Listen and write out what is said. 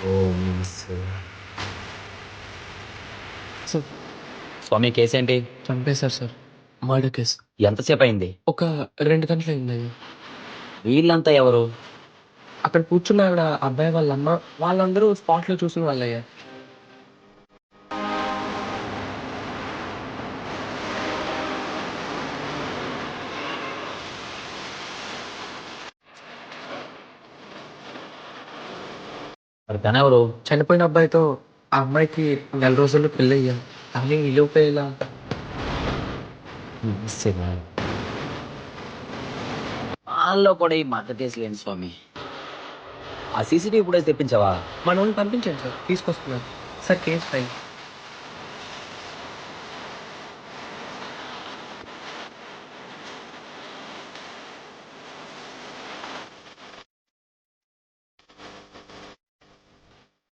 ఓహ్! మీ miss. Sir స్వామి కేసేంటి? చంపేశారు sir. Murder case. ఎంతసేపయింది? ఒక 2 గంటలయిందయ్యా. వీళ్ళంతా ఎవరు? అక్కడ కూర్చున్న ఆవిడ, అబ్బాయి వాళ్ళ అమ్మ, వాళ్ళందరూ స్పాట్‌లో చూసిన వాళ్ళయ్యా. మరి తనెవరు? చనిపోయిన అబ్బాయితో ఆ అమ్మాయికి నెల రోజుల్లో పెళ్లయ్యింది. కానీ ఈలోపే ఇలా మీ మిస్సేనా? ఆళ్ళలో కూడా ఈ మర్డర్ కేసులేంటి స్వామి? ఆ సీసీటీవీ ఫుటేజ్ తెప్పించావా? మనోళ్ళని పంపించాను సార్. తీసుకొస్తున్నారు. Sir case file.